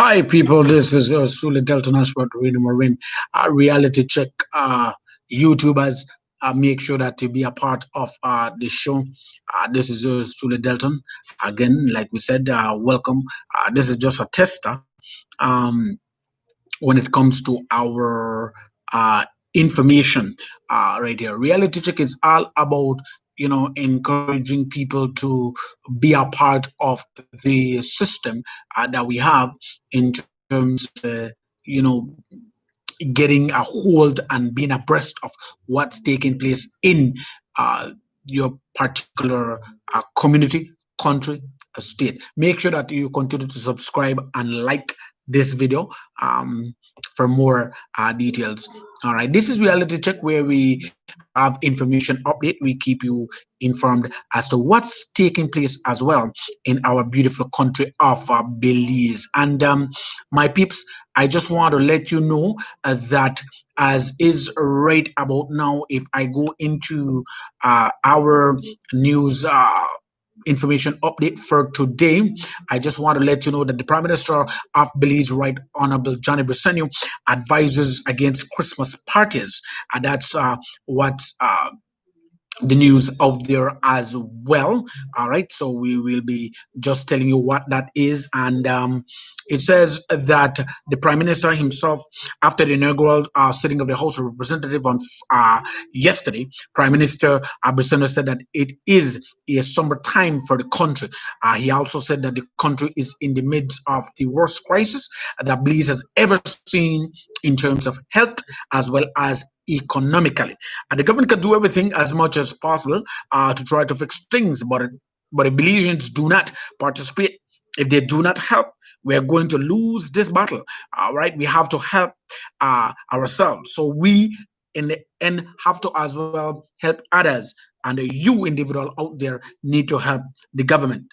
Hi, people. This is yours truly, Delton Ashford, Reno Marine. Reality check. YouTubers, make sure that you be a part of the show. This is yours truly, Delton. Again, like we said, welcome. This is just a tester. Um, when it comes to our information right here. Reality check is all about encouraging people to be a part of the system that we have in terms of you know getting a hold and being abreast of what's taking place in uh, your particular community, country, state. Make sure that you continue to subscribe and like this video for more details. All right, this is reality check where we have information update. We keep you informed as to what's taking place as well in our beautiful country of Belize. And my peeps, I just want to let you know that as is right about now, if I go into our news information update for today, I just want to let you know that the Prime Minister of Belize, Right Honorable Johnny Briceño, advises against Christmas parties. And that's what the news out there as well. All right, so we will be just telling you what that is. And it says that the Prime Minister himself, after the inaugural sitting of the House of Representatives on yesterday, Prime Minister Abriseno said that it is a somber time for the country. He also said that the country is in the midst of the worst crisis that Belize has ever seen in terms of health as well as economically. And the government can do everything as much as possible to try to fix things, but if Belizeans do not participate, if they do not help, we are going to lose this battle. All right, we have to help ourselves. So we, in the end, have to as well help others, and you individual out there need to help the government.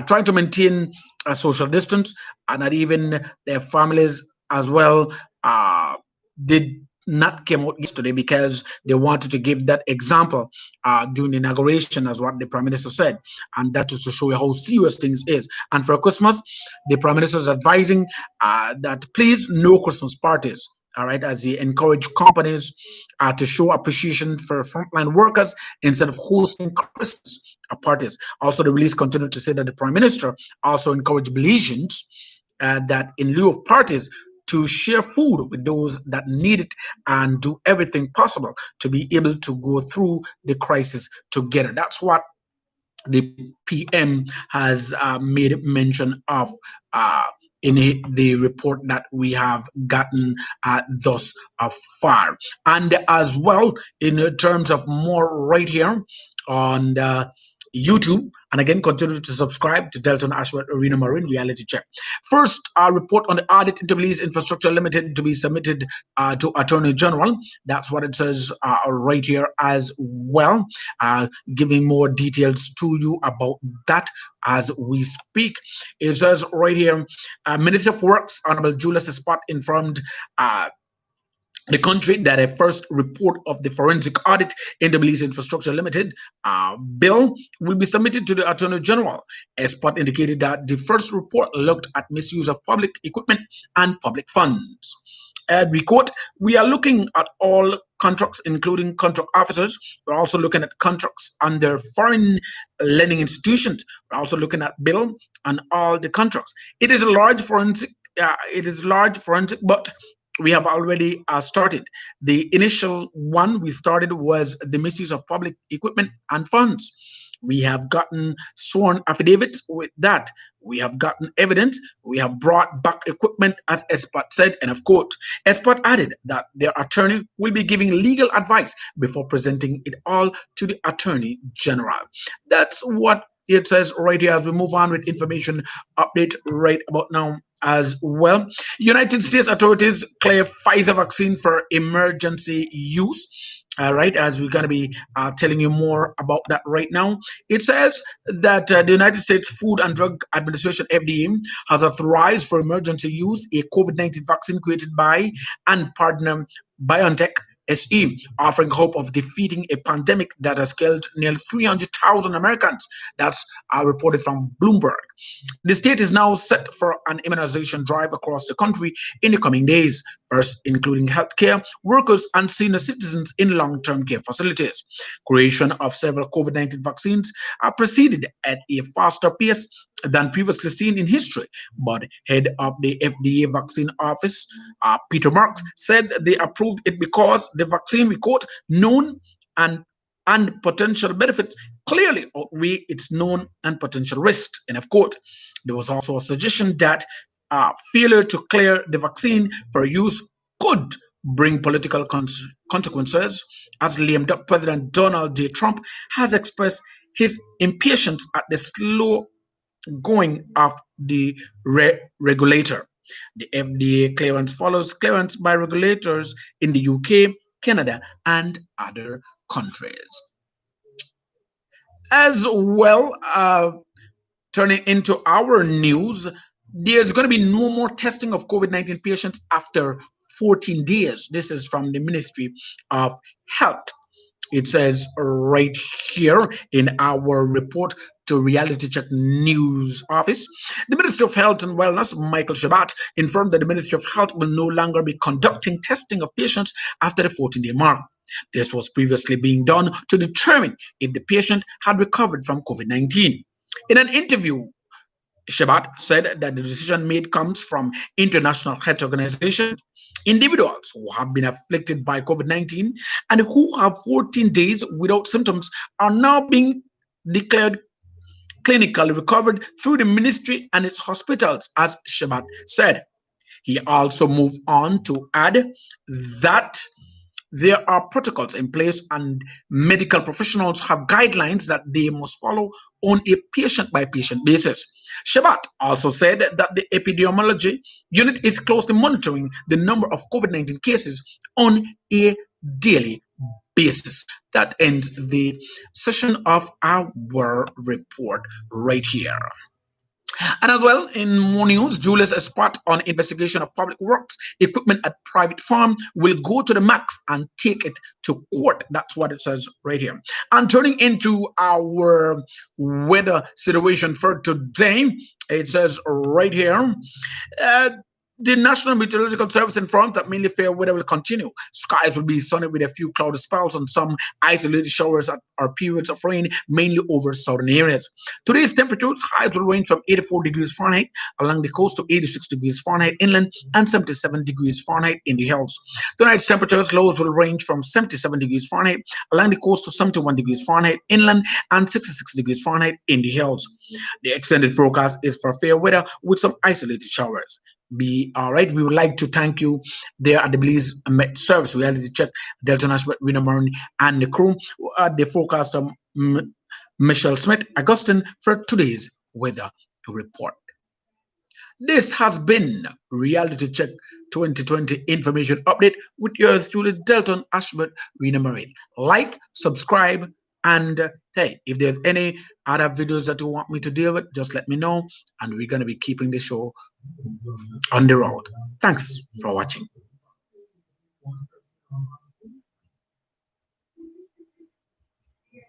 Try to maintain a social distance, and that even their families as well did not came out yesterday because they wanted to give that example during the inauguration, as what the prime minister said, and that is to show you how serious things is. And for Christmas, the prime minister is advising that please no Christmas parties. All right, as he encouraged companies to show appreciation for frontline workers instead of hosting Christmas parties. Also, the release continued to say that the prime minister also encouraged Belizeans that in lieu of parties to share food with those that need it and do everything possible to be able to go through the crisis together. That's what the PM has made mention of uh, in the report that we have gotten thus far. And as well, in terms of more right here on YouTube, and again, continue to subscribe to Delton Ashworth Arena Marine Reality Check. First, a report on the audit into Belize Infrastructure Limited to be submitted to Attorney General. That's what it says right here as well, giving more details to you about that as we speak. It says right here, Minister of Works, Honorable Julius Spot informed the country that a first report of the forensic audit in the Belize Infrastructure Limited bill will be submitted to the Attorney General. Spot indicated that the first report looked at misuse of public equipment and public funds. We quote, we are looking at all contracts, including contract officers. We're also looking at contracts under foreign lending institutions. We're also looking at bill and all the contracts. It is a large forensic. But we have already started. The initial one we started was the misuse of public equipment and funds. We have gotten sworn affidavits with that. We have gotten evidence. We have brought back equipment, as Espot said, and of course, Espot added that their attorney will be giving legal advice before presenting it all to the Attorney General. That's what it says right here as we move on with information update right about now as well. United States authorities clear Pfizer vaccine for emergency use. All right, as we're going to be telling you more about that right now. It says that the United States Food and Drug Administration, FDA, has authorized for emergency use a COVID-19 vaccine created by and partner BioNTech SE, offering hope of defeating a pandemic that has killed nearly 300,000 Americans. That's reported from Bloomberg. The state is now set for an immunization drive across the country in the coming days, first including healthcare workers and senior citizens in long-term care facilities. Creation of several COVID-19 vaccines are proceeded at a faster pace than previously seen in history. But head of the FDA vaccine office, Peter Marks, said they approved it because the vaccine, we quote, known and potential benefits clearly outweigh its known and potential risks. And of course, there was also a suggestion that failure to clear the vaccine for use could bring political consequences, as lamed up President Donald J. Trump has expressed his impatience at the slow going of the regulator. The FDA clearance follows clearance by regulators in the UK, Canada, and other countries. As well, turning into our news, there's going to be no more testing of COVID-19 patients after 14 days. This is from the Ministry of Health. It says right here in our report to Reality Check News Office. The Ministry of Health and Wellness, Michael Shabat, informed that the Ministry of Health will no longer be conducting testing of patients after the 14-day mark. This was previously being done to determine if the patient had recovered from COVID-19. In an interview, Shabat said that the decision made comes from International Health Organization. Individuals who have been afflicted by COVID-19 and who have 14 days without symptoms are now being declared clinically recovered through the ministry and its hospitals, as Shabat said. He also moved on to add that there are protocols in place and medical professionals have guidelines that they must follow on a patient by patient basis. Shabat also said that the epidemiology unit is closely monitoring the number of COVID-19 cases on a daily basis. That ends the session of our report right here. And as well, in more news, Julius Espart on investigation of public works equipment at private farm will go to the max and take it to court. That's what it says right here. And turning into our weather situation for today, it says right here, the National Meteorological Service informed that mainly fair weather will continue. Skies will be sunny with a few cloudy spells and some isolated showers or periods of rain, mainly over southern areas. Today's temperature highs will range from 84 degrees Fahrenheit along the coast to 86 degrees Fahrenheit inland and 77 degrees Fahrenheit in the hills. Tonight's temperatures lows will range from 77 degrees Fahrenheit along the coast to 71 degrees Fahrenheit inland and 66 degrees Fahrenheit in the hills. The extended forecast is for fair weather with some isolated showers. Be all right. We would like to thank you there at the Belize Met Service Reality Check, Delton Ashworth, Rina Maroney, and the crew. The forecaster Michelle Smith, Augustine, for today's weather report. This has been Reality Check 2020 Information Update with yours truly, Delton Ashworth, Rina Maroney. Like, subscribe, and hey, if there's any other videos that you want me to deal with, just let me know, and we're going to be keeping the show on the road. Thanks for watching.